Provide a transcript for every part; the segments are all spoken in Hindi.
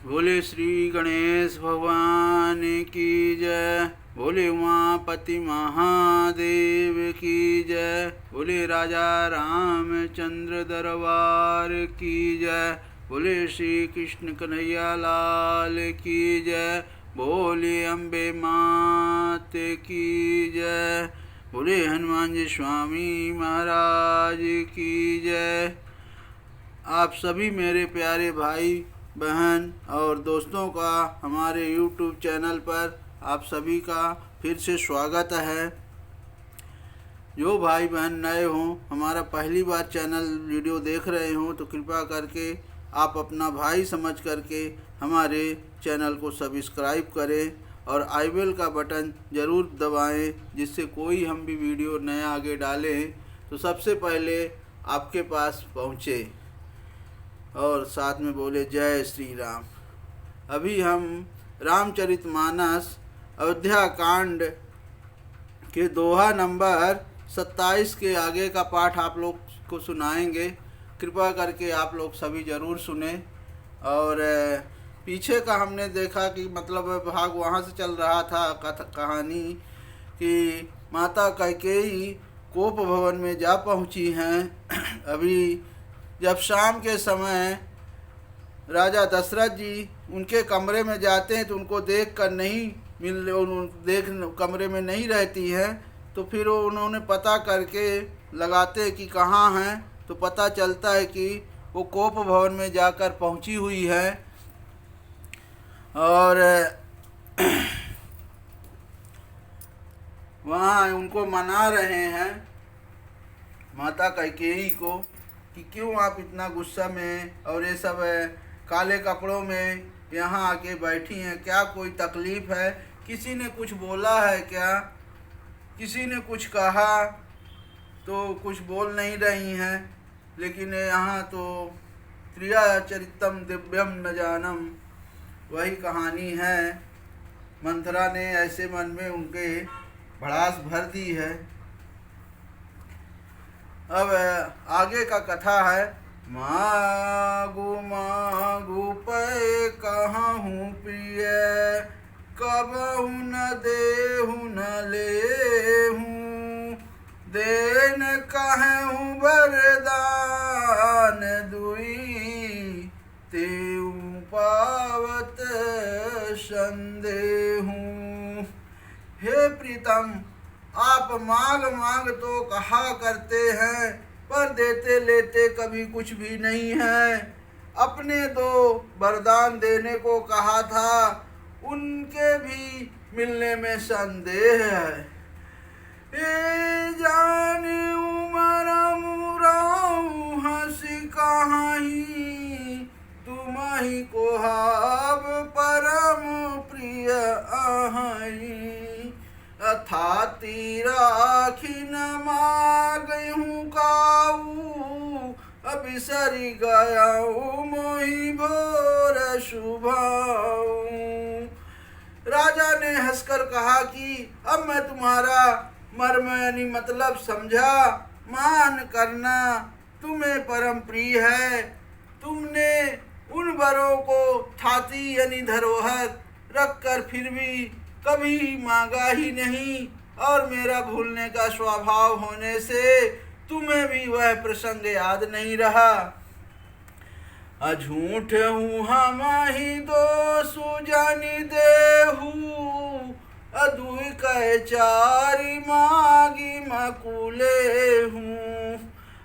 बोले श्री गणेश भगवान की जय। बोले उमापति महादेव की जय। बोले राजा रामचंद्र दरबार की जय। बोले श्री कृष्ण कन्हैया लाल की जय। बोले अम्बे मात की जय। बोले हनुमान जी स्वामी महाराज की जय। आप सभी मेरे प्यारे भाई बहन और दोस्तों का हमारे YouTube चैनल पर आप सभी का फिर से स्वागत है। जो भाई बहन नए हों, हमारा पहली बार चैनल वीडियो देख रहे हों तो कृपया करके आप अपना भाई समझ करके हमारे चैनल को सब्सक्राइब करें और आई बेल का बटन ज़रूर दबाएं, जिससे कोई हम भी वीडियो नया आगे डालें तो सबसे पहले आपके पास पहुँचे। और साथ में बोले जय श्री राम। अभी हम रामचरितमानस अयोध्या कांड के दोहा नंबर 27 के आगे का पाठ आप लोग को सुनाएंगे। कृपा करके आप लोग सभी ज़रूर सुने। और पीछे का हमने देखा कि मतलब भाग वहाँ से चल रहा था कहानी कि माता कैकेयी कोप भवन में जा पहुँची हैं। अभी जब शाम के समय राजा दशरथ जी उनके कमरे में जाते हैं तो उनको देख कर नहीं कमरे में नहीं रहती हैं, तो फिर उन्होंने पता करके लगाते कि कहाँ हैं, तो पता चलता है कि वो कोप भवन में जाकर पहुंची हुई है। और वहाँ उनको मना रहे हैं माता कैकेयी को कि क्यों आप इतना गुस्सा में और ये सब काले कपड़ों में यहाँ आके बैठी हैं, क्या कोई तकलीफ़ है? किसी ने कुछ बोला है क्या? किसी ने कुछ कहा तो कुछ बोल नहीं रही हैं। लेकिन यहाँ तो क्रिया चरितम दिव्यम न जानम, वही कहानी है। मंथरा ने ऐसे मन में उनके भड़ास भर दी है। अब आगे का कथा है। मागु मागु पे कहूँ प्रिय, कबहु न देहु न लेहूँ। देन कहूँ वरदान दुई, तेऊ पावत संदेहूँ। हे प्रीतम, आप मांग मांग तो कहा करते हैं, पर देते लेते कभी कुछ भी नहीं है। अपने दो वरदान देने को कहा था, उनके भी मिलने में संदेह है। ए जान उमर मुराऊ हंसी कहाही, तुम्हारी को हाब परम प्रिय आहाई। अथाती राखी न मागहूँ काऊ, अबिसरी गयाऊ मोहि भोर शुभाऊ। राजा ने हंसकर कहा कि अब मैं तुम्हारा मर्म यानी मतलब समझा। मान करना, तुम्हें परम प्रिय है। तुमने उन वरों को थाती यानी धरोहर रखकर फिर भी कभी मांगा ही नहीं, और मेरा भूलने का स्वभाव होने से तुम्हें भी वह प्रसंग याद नहीं रहा। अझूठ हूँ हम ही दो सुजानी देहू, अदुई कह चारी मागी मकुले हूँ।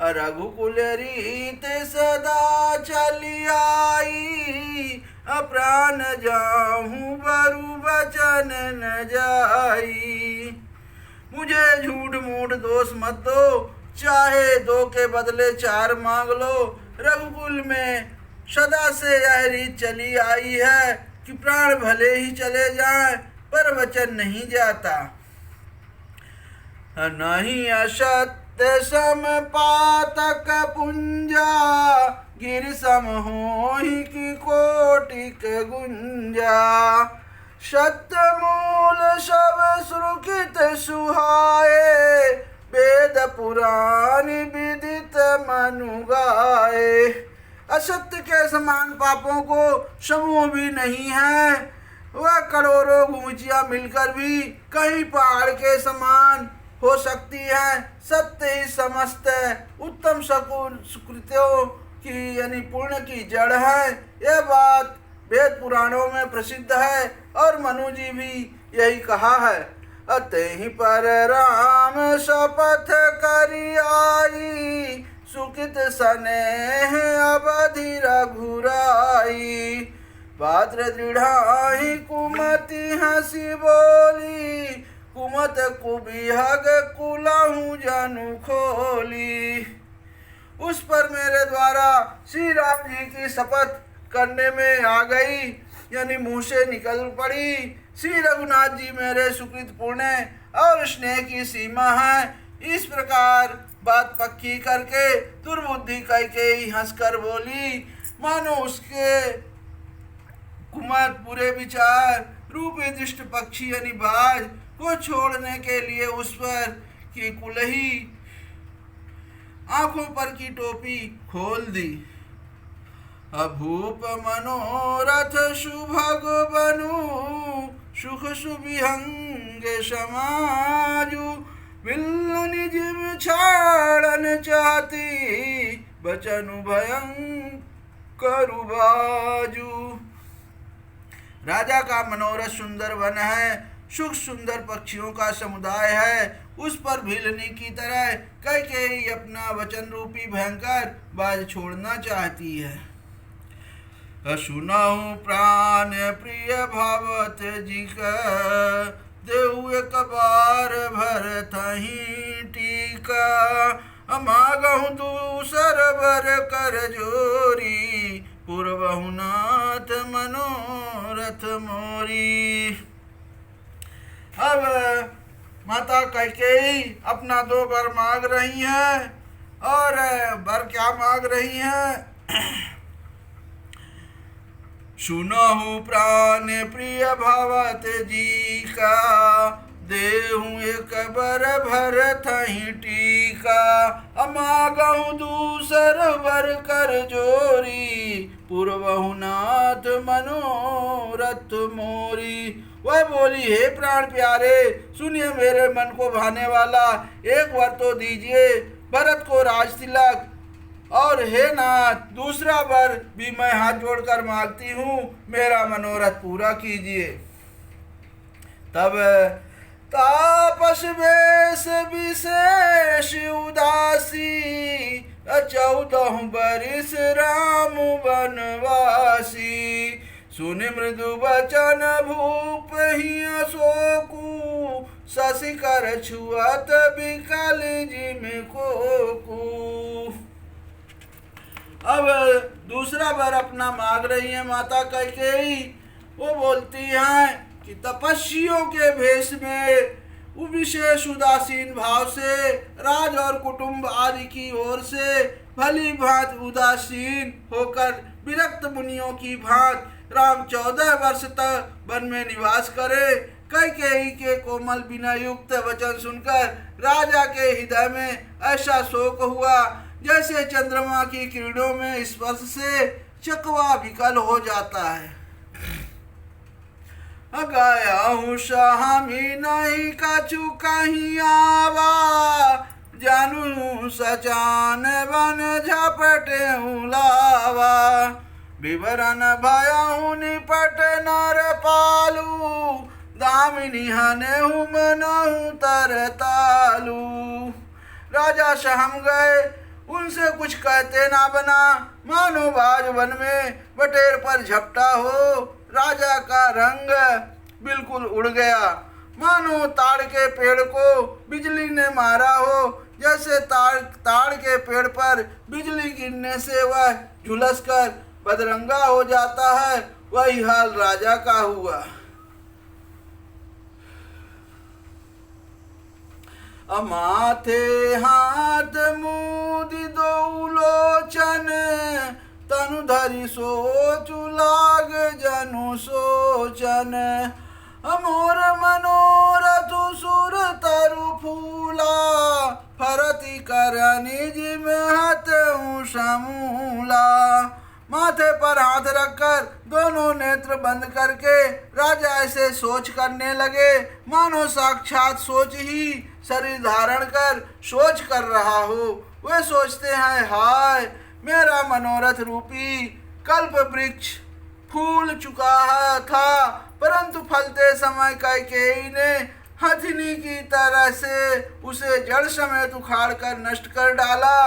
रघुकुल रीत सदा चली आई, अप्राण जाहूँ बरु बचन न जाई। मुझे झूठ मूठ दोष मत दो, चाहे दो के बदले चार मांग लो। रघुकुल में सदा से यह रीत चली आई है कि प्राण भले ही चले जाएं, पर वचन नहीं जाता। नहीं असत्य सम पातक पुंजा, गिर सम होहि की कोटिक गुंजा। सत्य मूल सब सुकृत सुहाए, वेद पुराण विदित मनु गाए। असत्य के समान पापों को समूह भी नहीं है। वह करोड़ों ऊंचियां मिलकर भी कहीं पहाड़ के समान हो सकती है। सत्य ही समस्त उत्तम सुकृत्यों की यानी पुण्य की जड़ है। यह बात वेद पुराणों में प्रसिद्ध है और मनु जी भी यही कहा है। अतहि पर राम शपथ करि आई, सुकृत स्नेह अवधि रघुराई। पात्र दृढ़ाहि कुमति हंसी बोली, कुमत कुबिहग कुलहु जनु खोली। उस पर मेरे द्वारा श्री राम जी की शपथ करने में आ गई, यानी मुंह से निकल पड़ी। श्री रघुनाथ जी मेरे सुकृत पुण्य और स्नेह की सीमा है। इस प्रकार बात पक्की करके दुर्बुद्धि कैकेयी हंसकर बोली। मानो उसके कुमत बुरे विचार रूपी दुष्ट पक्षी यानी बाज को छोड़ने के लिए उस पर की कुलही आंखों पर की टोपी खोल दी। अभूप मनोरथ सुभग बनु, सुख सुविहंग समाजु। बिल्ल निजिम छाड़न चाहती, बचनु भयंकर बाजू। राजा का मनोरथ सुंदर वन है, सुख सुंदर पक्षियों का समुदाय है। उस पर भिलनी की तरह कैकेयी अपना वचन रूपी भयंकर बाज छोड़ना चाहती है। सुनहु प्राण प्रिय भवत जी का, देहु एक बार भरतहि टीका। अमागहु दूसर बर कर जोरी, पूर्वहु नाथ मनोरथ मोरी। अब माता कैकेयी अपना 2 वर मांग रही हैं और वर क्या मांग रही हैं? सुनहु प्राण प्रिय भवत जी का, देहु एक बर भरतहि टीका। अमागहु दूसर वर कर जोरी, पूर्वहु नाथ मनोरथ मोरी। वह बोली, हे प्राण प्यारे, सुनिए मेरे मन को भाने वाला एक वर तो दीजिए, भरत को राज तिलक, और हे नाथ दूसरा वर भी मैं हाथ जोड़कर मांगती हूँ, मेरा मनोरथ पूरा कीजिए। तब तापस वेश विशेष उदासी, 14 बरिस राम बनवासी। सुनि मृदु वचन भूप ही अशोकु, शशि कर छुअत विकल जिम कोकु। अब दूसरा वर अपना मांग रही है माता कैकेयी। वो बोलती हैं कि तपस्वियों के भेष में विशेष उदासीन भाव से, राज और कुटुंब आदि की ओर से भली भांति उदासीन होकर विरक्त मुनियों की भांति राम 14 वर्ष तक वन में निवास करे। कैकेयी के कोमल विनय युक्त वचन सुनकर राजा के हृदय में ऐसा शोक हुआ जैसे चंद्रमा की किरणों में स्पर्श से चकवा विकल हो जाता है। गया हूँ स्वामी नहीं कछु कहीं आवा, जानू सचान बन झपटे लावा। विवरण भयहु निपट नर पालू, दामिनी हने हूँ मनहु तरतालू। राजा सहम गए, उनसे कुछ कहते ना बना, मानो बाज वन में बटेर पर झपटा हो। राजा का रंग बिल्कुल उड़ गया, मानो ताड़ के पेड़ को बिजली ने मारा हो। जैसे ताड़ के पेड़ पर बिजली गिरने से वह झुलसकर बदरंगा हो जाता है, वही हाल राजा का हुआ। माथे हाथ मुदि दो लोचन, तनु धरि सोचु लाग जनु सोचन। अमोर मनोरथ सुर तरु फूला, फरति कर निज में हतहु समूला। माथे पर हाथ रखकर दोनों नेत्र बंद करके राजा ऐसे सोच करने लगे मानो साक्षात सोच ही शरीर धारण कर सोच कर रहा हो। वे सोचते हैं, हाय मेरा मनोरथ रूपी कल्प वृक्ष फूल चुका था, परंतु फलते समय कैकेयी ने हथिनी की तरह से उसे जड़ समेत उखाड़ कर नष्ट कर डाला।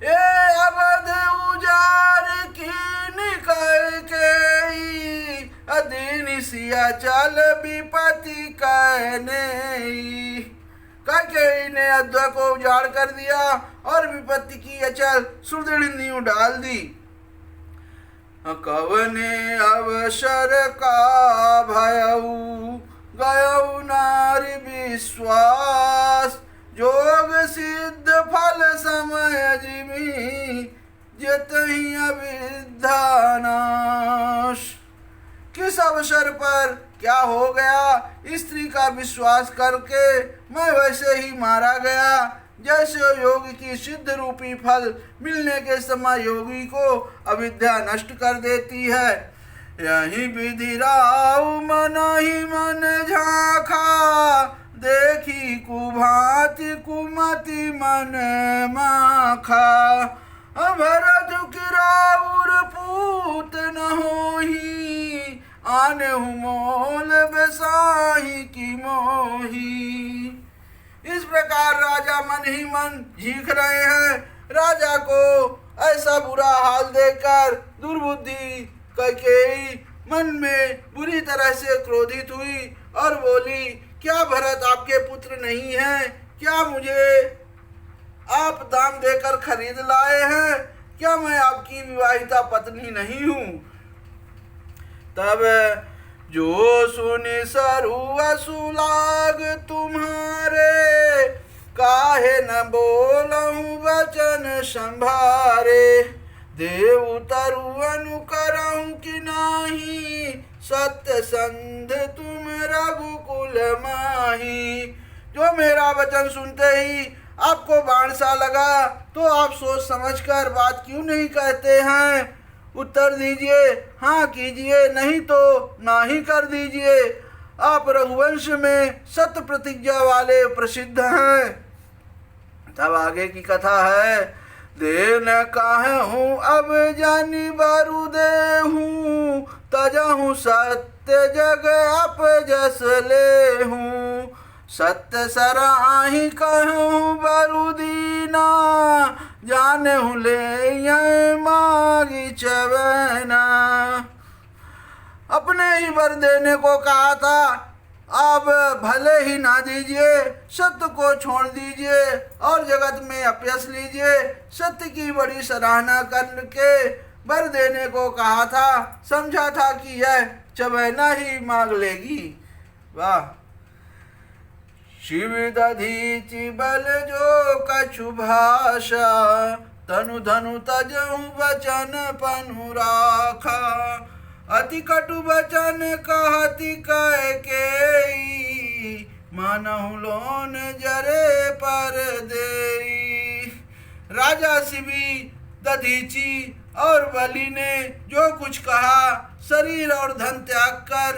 ए अवध उजार की कैकेयी अधीन सिया चल विपत्ति कहने। कैकेयी ने अयोध्या को उजाड़ कर दिया और विपत्ति की अचल सुदृढ़ नींव डाल दी। कवने अवसर का भयऊ गयऊ नारी विश्वास, जोग सिद्ध फल समय जिमी जतहि अविद्या नाश। किस अवसर पर क्या हो गया, स्त्री का विश्वास करके मैं वैसे ही मारा गया जैसे योग की सिद्ध रूपी फल मिलने के समय योगी को अविद्या नष्ट कर देती है। यही विधि राव मन ही मन झांखा, देखी कुभांति कुमति मन माखा। भरत की राउर पूत न होही, आने मोल बेसाही की मोही। इस प्रकार राजा मन ही मन झींक रहे हैं। राजा को ऐसा बुरा हाल देखकर दुर्बुद्धि कैकेयी मन में बुरी तरह से क्रोधित हुई और बोली, क्या भरत आपके पुत्र नहीं हैं? क्या मुझे आप दाम देकर खरीद लाए हैं? क्या मैं आपकी विवाहिता पत्नी नहीं हूँ? तब जो सुनि सरुआ सुलाग तुम्हारे, काहे न बोलहूँ वचन संभारे। देव तरु अनुकरहूँ कि नाही, सत्य संध तुम रघुकुल माही। जो मेरा वचन सुनते ही आपको बाण सा लगा तो आप सोच समझकर बात क्यों नहीं कहते हैं? उत्तर दीजिए, हाँ कीजिए, नहीं तो ना ही कर दीजिए। आप रघुवंश में सत्य प्रतिज्ञा वाले प्रसिद्ध हैं। तब आगे की कथा है। देन काहूँ अब जानी बारू देहूँ, तजहूँ सत्य जग अपजस लेहूँ। सत्य सराही कहूँ बारू दीना, जानहूँ ले मागी चवना। अपने ही वर देने को कहा था, आप भले ही ना दीजिए, सत्य को छोड़ दीजिए और जगत में अपयश लीजिए। सत्य की बड़ी सराहना करके वर देने को कहा था, समझा था कि यह चवैना ही मांग लेगी। वाह। शिव दधीचि बल जो कछु भाषा, तनु धनु तजहु वचन पनु राखा। अति कटु वचन कहति कैकेयी, मानहु लोन जरे पर देई। राजा शिवी, दधीचि और बलि ने जो कुछ कहा, शरीर और धन त्याग कर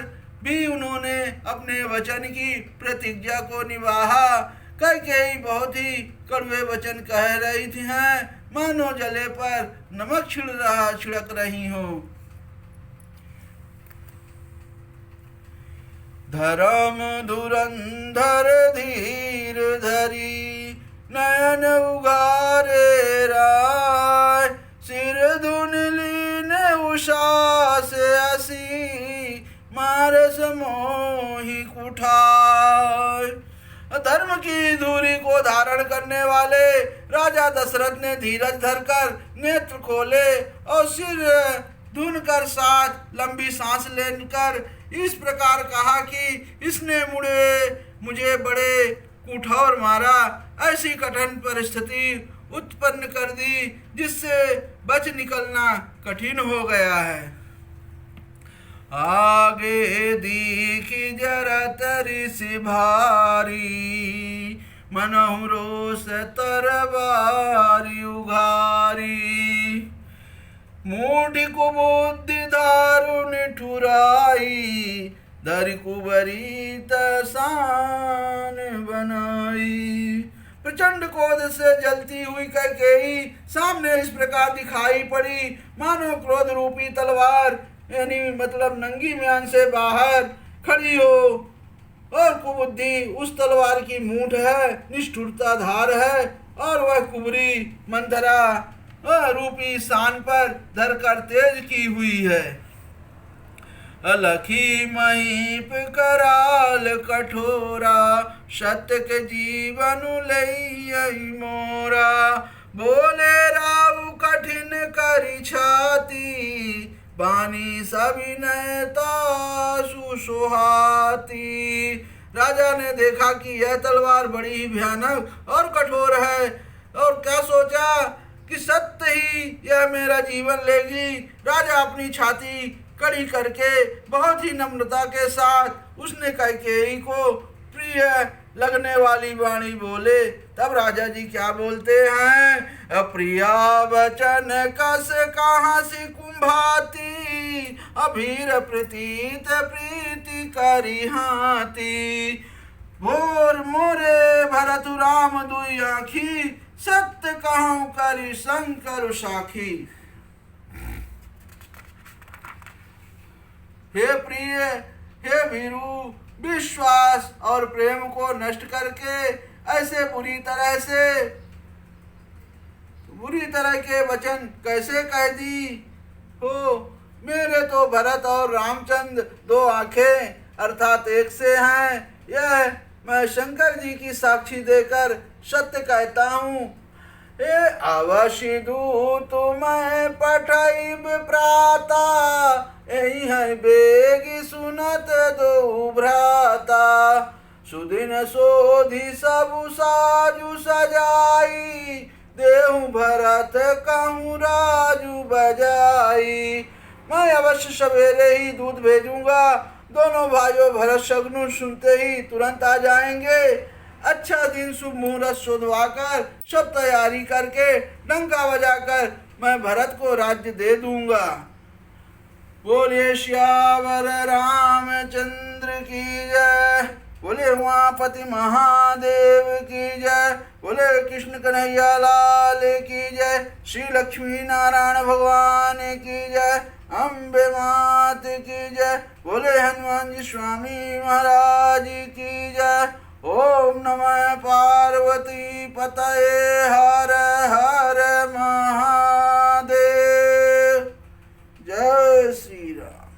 भी उन्होंने अपने वचन की प्रतिज्ञा को निभाया। कैकेयी बहुत ही कड़वे वचन कह रही थी हैं, मानो जले पर नमक छिड़क रही हो। धर्म धुरंधर धीर धरी, नयन उगारे राय। सिर धुन लीन उषा से असी, मारस मोहि कुठाय। धर्म की धुरी को धारण करने वाले राजा दशरथ ने धीरज धरकर नेत्र खोले और सिर धुन कर साथ लंबी सांस लेकर इस प्रकार कहा कि इसने मुझे बड़े कुठार मारा, ऐसी कठिन परिस्थिति उत्पन्न कर दी जिससे बच निकलना कठिन हो गया है। आगे दीखी जरत ऋषि भारी, मनहु रोष तरवारी उघारी। मूढ़ि कुबुद्धि दारु निठुराई, धरि कुबरी तसान बनाई। प्रचंड क्रोध से जलती हुई कैकेयी सामने इस प्रकार दिखाई पड़ी, मानो क्रोध रूपी तलवार यानी मतलब नंगी म्यान से बाहर खड़ी हो, और कुबुद्धि उस तलवार की मूठ है, निष्ठुरता धार है, और वह कुबरी मंथरा रूपी सान पर धरकर तेज की हुई है। अलखी महीप कराल कठोरा, सत्य के जीवन लई मोरा। बोले राव कठिन करी छाती, बानी सविनयता सुसुहाती। राजा ने देखा कि यह तलवार बड़ी ही भयानक और कठोर है, और क्या सोचा कि सत्य ही यह मेरा जीवन लेगी। राजा अपनी छाती कड़ी करके बहुत ही नम्रता के साथ उसने कैकेयी को प्रिय लगने वाली वाणी बोले। तब राजा जी क्या बोलते हैं, अप्रिया वचन कस कहाँ से कुंभाती, अभीर प्रतीत प्रीति करी हाथी। भोर मोरे भरत राम दुई आँखी, सत्य कहूँ करी शंकर साखी। हे प्रिय, हे भीरू, विश्वास और प्रेम को नष्ट करके ऐसे बुरी तरह के वचन कैसे कह दी हो। मेरे तो भरत और रामचंद्र दो आंखें अर्थात एक से हैं, यह मैं शंकर जी की साक्षी देकर सत्य कहता हूँ। हे अवश्य दूत मैं पठाइब प्राता, यही है बेग सुनत दो भ्राता। सुदिन सोधि सबु साजु सजाई, देहु भरत कहूँ राजू बजाई। मैं अवश्य सवेरे ही दूध भेजूंगा, दोनों भाइयों भरत शत्रुघ्न सुनते ही तुरंत आ जाएंगे। अच्छा दिन शुभ मुहूर्त शोधवाकर सब तैयारी करके डंका बजाकर मैं भरत को राज्य दे दूंगा। बोलिए श्यावर रामचंद्र की जय, बोले उमापति महादेव की जय, बोले कृष्ण कन्हैया लाल की जय, श्री लक्ष्मी नारायण भगवान की जय, अम्बे मात की जय, बोले हनुमान जी स्वामी महाराज की जय। ओम नमः पार्वती पतये, हर हर महादेव। जय श्री राम।